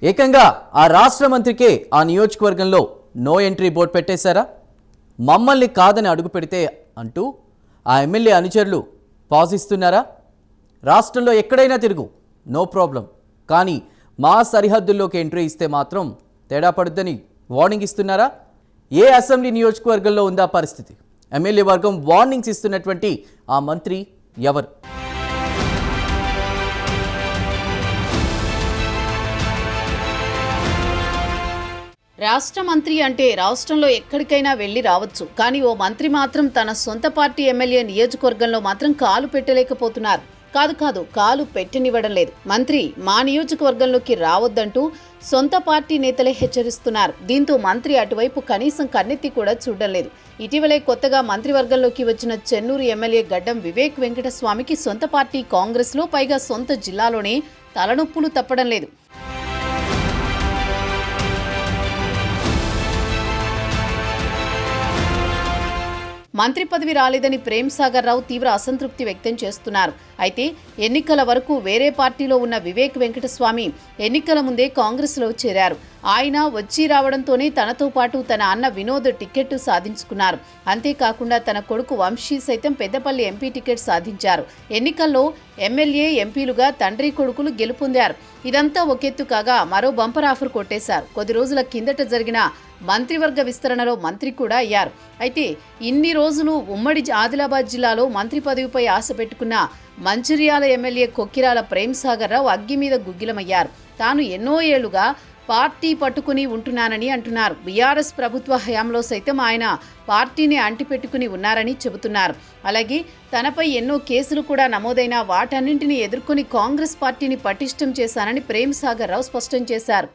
ఏకంగా ఆ రాష్ట్ర మంత్రికే ఆ నియోజకవర్గంలో నో ఎంట్రీ బోర్డు పెట్టేశారా? మమ్మల్ని కాదని అడుగు పెడితే అంటూ ఆ ఎమ్మెల్యే అనుచరులు పాజ్ ఇస్తున్నారా? రాష్ట్రంలో ఎక్కడైనా తిరుగు, నో ప్రాబ్లం, కానీ మా సరిహద్దుల్లోకి ఎంట్రీ ఇస్తే మాత్రం తేడా పడుద్దని వార్నింగ్ ఇస్తున్నారా? ఏ అసెంబ్లీ నియోజకవర్గంలో ఉందా పరిస్థితి? ఎమ్మెల్యే వర్గం వార్నింగ్స్ ఇస్తున్నటువంటి ఆ మంత్రి ఎవరు? రాష్ట్ర మంత్రి అంటే రాష్ట్రంలో ఎక్కడికైనా వెళ్లి రావచ్చు. కానీ ఓ మంత్రి మాత్రం తన సొంత పార్టీ ఎమ్మెల్యే నియోజకవర్గంలో మాత్రం కాలు పెట్టలేకపోతున్నారు. కాలు పెట్టనివ్వడం లేదు. మంత్రి మా నియోజకవర్గంలోకి రావద్దంటూ సొంత పార్టీ నేతలే హెచ్చరిస్తున్నారు. దీంతో మంత్రి అటువైపు కనీసం కన్నెత్తి కూడా చూడడం లేదు. ఇటీవలే కొత్తగా మంత్రివర్గంలోకి వచ్చిన చెన్నూరు ఎమ్మెల్యే గడ్డం వివేక్ వెంకటస్వామికి సొంత పార్టీ కాంగ్రెస్లో, పైగా సొంత జిల్లాలోనే తలనొప్పులు తప్పడం లేదు. మంత్రి పదవి రాలేదని ప్రేమ్ సాగర్ రావు తీవ్ర అసంతృప్తి వ్యక్తం చేస్తున్నారు. అయితే ఎన్నికల వరకు వేరే పార్టీలో ఉన్న వివేక్ వెంకటస్వామి ఎన్నికల ముందే కాంగ్రెస్లో చేరారు. ఆయన వచ్చి రావడంతోనే తనతో పాటు తన అన్న వినోద్ టికెట్ సాధించుకున్నారు. అంతేకాకుండా తన కొడుకు వంశీ సైతం పెద్దపల్లి ఎంపీ టికెట్ సాధించారు. ఎన్నికల్లో ఎమ్మెల్యే, ఎంపీలుగా తండ్రి కొడుకులు గెలుపొందారు. ఇదంతా ఒకెత్తు కాగా మరో బంపర్ ఆఫర్ కొట్టేశారు. కొద్ది రోజుల కిందట జరిగిన మంత్రివర్గ విస్తరణలో మంత్రి కూడా అయ్యారు. అయితే ఇన్ని రోజులు ఉమ్మడి ఆదిలాబాద్ జిల్లాలో మంత్రి పదవిపై ఆశ పెట్టుకున్న మంచిర్యాల ఎమ్మెల్యే కొక్కిరాల ప్రేమ్ సాగర్ రావు అగ్గి మీద గుగ్గిలమయ్యారు. తాను ఎన్నో ఏళ్లుగా పార్టీ పట్టుకుని ఉంటున్నానని అంటున్నారు. బీఆర్ఎస్ ప్రభుత్వ హయాంలో సైతం ఆయన పార్టీని అంటిపెట్టుకుని ఉన్నారని చెబుతున్నారు. అలాగే తనపై ఎన్నో కేసులు కూడా నమోదైన వాటన్నింటినీ ఎదుర్కొని కాంగ్రెస్ పార్టీని పటిష్టం చేశానని ప్రేమ్ సాగర్ రావు స్పష్టం చేశారు.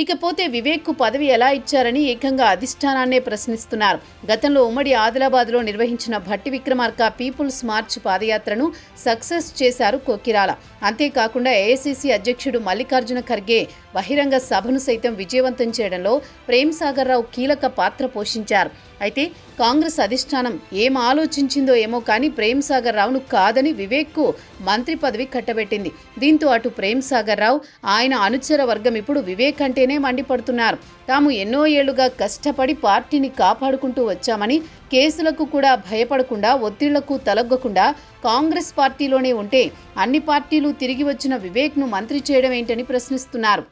ఇకపోతే వివేక్కు పదవి ఎలా ఇచ్చారని ఏకంగా అధిష్టానాన్నే ప్రశ్నిస్తున్నారు. గతంలో ఉమ్మడి ఆదిలాబాద్లో నిర్వహించిన భట్టి విక్రమార్క పీపుల్స్ మార్చ్ పాదయాత్రను సక్సెస్ చేశారు కొక్కిరాల. అంతేకాకుండా ఏఐసీసీ అధ్యక్షుడు మల్లికార్జున ఖర్గే బహిరంగ సభను సైతం విజయవంతం చేయడంలో ప్రేమ్ సాగర్ రావు కీలక పాత్ర పోషించారు. అయితే కాంగ్రెస్ అధిష్టానం ఏం ఆలోచించిందో ఏమో కానీ ప్రేమ్ సాగర్ రావును కాదని వివేక్కు మంత్రి పదవి కట్టబెట్టింది. దీంతో అటు ప్రేమ్ సాగర్ రావు, ఆయన అనుచర వర్గం ఇప్పుడు వివేక్ అంటేనే మండిపడుతున్నారు. తాము ఎన్నో ఏళ్లుగా కష్టపడి పార్టీని కాపాడుకుంటూ వచ్చామని, కేసులకు కూడా భయపడకుండా, ఒత్తిళ్లకు తలగ్గకుండా కాంగ్రెస్ పార్టీలోనే ఉంటే అన్ని పార్టీలు తిరిగి వచ్చిన వివేక్ను మంత్రి చేయడం ఏంటని ప్రశ్నిస్తున్నారు.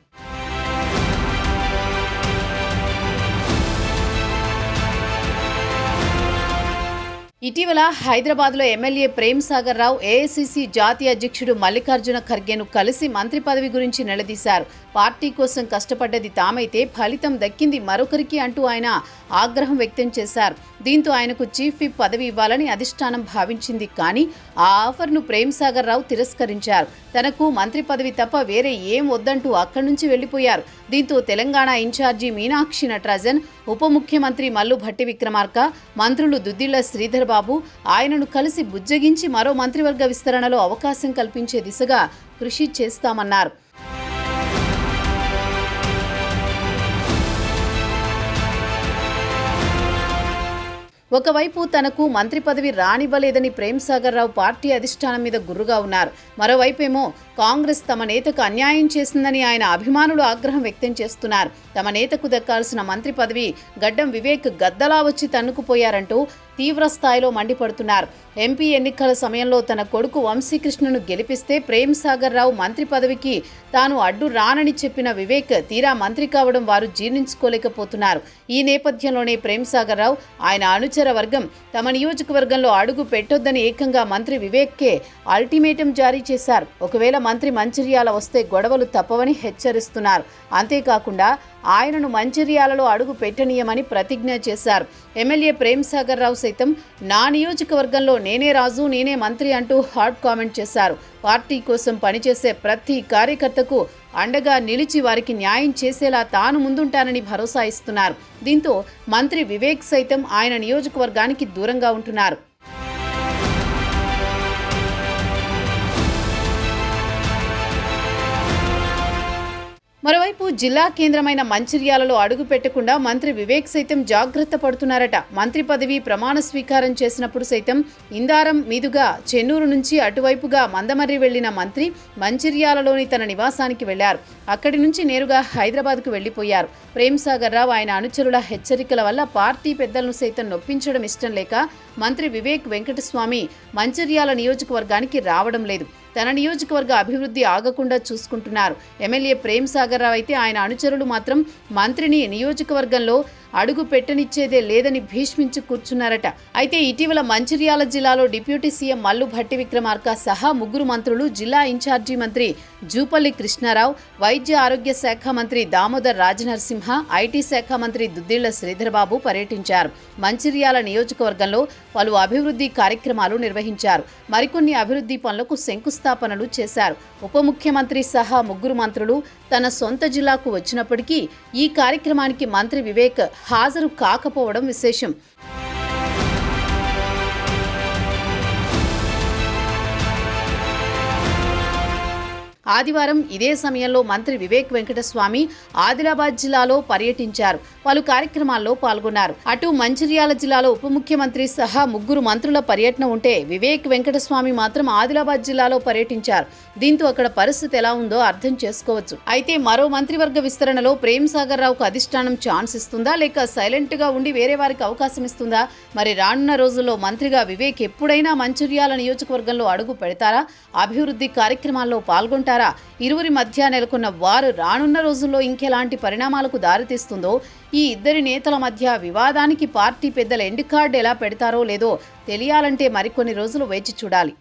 ఇటీవల హైదరాబాద్లో ఎమ్మెల్యే ప్రేమ్ సాగర్ రావు ఏఐసీసీ జాతీయ అధ్యక్షుడు మల్లికార్జున ఖర్గేను కలిసి మంత్రి పదవి గురించి నిలదీశారు. పార్టీ కోసం కష్టపడ్డది తామైతే ఫలితం దక్కింది మరొకరికి అంటూ ఆయన ఆగ్రహం వ్యక్తం చేశారు. దీంతో ఆయనకు చీఫ్ విప్ పదవి ఇవ్వాలని అధిష్టానం భావించింది. కానీ ఆ ఆఫర్ను ప్రేమ్ సాగర్ రావు తిరస్కరించారు. తనకు మంత్రి పదవి తప్ప వేరే ఏం వద్దంటూ అక్కడి నుంచి వెళ్లిపోయారు. దీంతో తెలంగాణ ఇన్ఛార్జి మీనాక్షి నటరాజన్, ఉప ముఖ్యమంత్రి మల్లు భట్టి విక్రమార్క, మంత్రులు దుద్దిళ్ల శ్రీధర్ బాబు ఆయనను కలిసి బుజ్జగించి మరో మంత్రివర్గ విస్తరణలో అవకాశం కల్పించే దిశగా కృషి చేస్తామన్నారు. ఒకవైపు తనకు మంత్రి పదవి రానివ్వలేదని ప్రేమ్ సాగర్ రావు పార్టీ అధిష్టానం మీద గుర్రుగా ఉన్నారు. మరోవైపేమో కాంగ్రెస్ తమ నేతకు అన్యాయం చేసిందని ఆయన అభిమానులు ఆగ్రహం వ్యక్తం చేస్తున్నారు. తమ నేతకు దక్కాల్సిన మంత్రి పదవి గడ్డం వివేక్ గద్దలా వచ్చి తన్నుకుపోయారంటూ తీవ్ర స్థాయిలో మండిపడుతున్నారు. ఎంపీ ఎన్నికల సమయంలో తన కొడుకు వంశీకృష్ణను గెలిపిస్తే ప్రేమ్ సాగర్ రావు మంత్రి పదవికి తాను అడ్డు రానని చెప్పిన వివేక్ తీరా మంత్రి కావడం వారు జీర్ణించుకోలేకపోతున్నారు. ఈ నేపథ్యంలోనే ప్రేమ్ సాగర్ రావు, ఆయన అనుచర వర్గం తమ నియోజకవర్గంలో అడుగు పెట్టొద్దని ఏకంగా మంత్రి వివేక్కే అల్టిమేటం జారీ చేశారు. ఒకవేళ మంత్రి మంచిర్యాల వస్తే గొడవలు తప్పవని హెచ్చరిస్తున్నారు. అంతేకాకుండా ఆయనను మంచిర్యాలలో అడుగు పెట్టనీయమని ప్రతిజ్ఞ చేశారు. ఎమ్మెల్యే ప్రేమ్ సాగర్ రావు సైతం నా నియోజకవర్గంలో నేనే రాజు, నేనే మంత్రి అంటూ హాట్ కామెంట్ చేశారు. పార్టీ కోసం పనిచేసే ప్రతి కార్యకర్తకు అండగా నిలిచి వారికి న్యాయం చేసేలా తాను ముందుంటానని భరోసా ఇస్తున్నారు. దీంతో మంత్రి వివేక్ సైతం ఆయన నియోజకవర్గానికి దూరంగా ఉంటున్నారు. మరోవైపు జిల్లా కేంద్రమైన మంచిర్యాలలో అడుగు పెట్టకుండా మంత్రి వివేక్ సైతం జాగ్రత్త పడుతున్నారట. మంత్రి పదవి ప్రమాణ స్వీకారం చేసినప్పుడు సైతం ఇందారం మీదుగా చెన్నూరు నుంచి అటువైపుగా మందమర్రి వెళ్లిన మంత్రి మంచిర్యాలలోని తన నివాసానికి వెళ్లారు. అక్కడి నుంచి నేరుగా హైదరాబాద్కు వెళ్లిపోయారు. ప్రేమ్సాగర్ రావు ఆయన అనుచరుల హెచ్చరికల వల్ల పార్టీ పెద్దలను సైతం నొప్పించడం ఇష్టం లేక మంత్రి వివేక్ వెంకటస్వామి మంచిర్యాల నియోజకవర్గానికి రావడం లేదు. తన నియోజకవర్గ అభివృద్ధి ఆగకుండా చూసుకుంటున్నారు. ఎమ్మెల్యే ప్రేమ్సాగర్ రావు అయితే ఆయన అనుచరులు మాత్రం మంత్రిని నియోజకవర్గంలో అడుగు పెట్టనిచ్చేదే లేదని భీష్మించి కూర్చున్నారట. అయితే ఇటీవల మంచిర్యాల జిల్లాలో డిప్యూటీ సీఎం మల్లు భట్టి విక్రమార్క సహా 3 మంత్రులు, జిల్లా ఇన్ఛార్జి మంత్రి జూపల్లి కృష్ణారావు, వైద్య ఆరోగ్య శాఖ మంత్రి దామోదర్ రాజనరసింహ, ఐటీ శాఖ మంత్రి దుద్దిళ్ల శ్రీధర్బాబు పర్యటించారు. మంచిర్యాల నియోజకవర్గంలో పలు అభివృద్ధి కార్యక్రమాలు నిర్వహించారు. మరికొన్ని అభివృద్ధి పనులకు శంకుస్థాపనలు చేశారు. ఉప ముఖ్యమంత్రి సహా 3 మంత్రులు తన సొంత జిల్లాకు వచ్చినప్పటికీ ఈ కార్యక్రమానికి మంత్రి వివేక్ హాజరు కాకపోవడం విశేషం. ఆదివారం ఇదే సమయంలో మంత్రి వివేక్ వెంకటస్వామి ఆదిలాబాద్ జిల్లాలో పర్యటించారు. పలు కార్యక్రమాల్లో పాల్గొన్నారు. అటు మంచిర్యాల జిల్లాలో ఉప ముఖ్యమంత్రి సహా 3 మంత్రుల పర్యటన ఉంటే వివేక్ వెంకటస్వామి మాత్రం ఆదిలాబాద్ జిల్లాలో పర్యటించారు. దీంతో అక్కడ పరిస్థితి ఎలా ఉందో అర్థం చేసుకోవచ్చు. అయితే మరో మంత్రివర్గ విస్తరణలో ప్రేమ్సాగర్ రావుకు అధిష్టానం ఛాన్స్ ఇస్తుందా, లేక సైలెంట్ గా ఉండి వేరే వారికి అవకాశం ఇస్తుందా? మరి రానున్న రోజుల్లో మంత్రిగా వివేక్ ఎప్పుడైనా మంచిర్యాల నియోజకవర్గంలో అడుగు పెడతారా? అభివృద్ధి కార్యక్రమాల్లో పాల్గొంటారా? ఇరువురి మధ్య నెలకొన్న వారు రానున్న రోజుల్లో ఇంకెలాంటి పరిణామాలకు దారితీస్తుందో, ఈ ఇద్దరి నేతల మధ్య వివాదానికి పార్టీ పెద్దల ఎండ్ కార్డ్ ఎలా పెడతారో లేదో తెలియాలంటే మరికొన్ని రోజులు వేచి చూడాలి.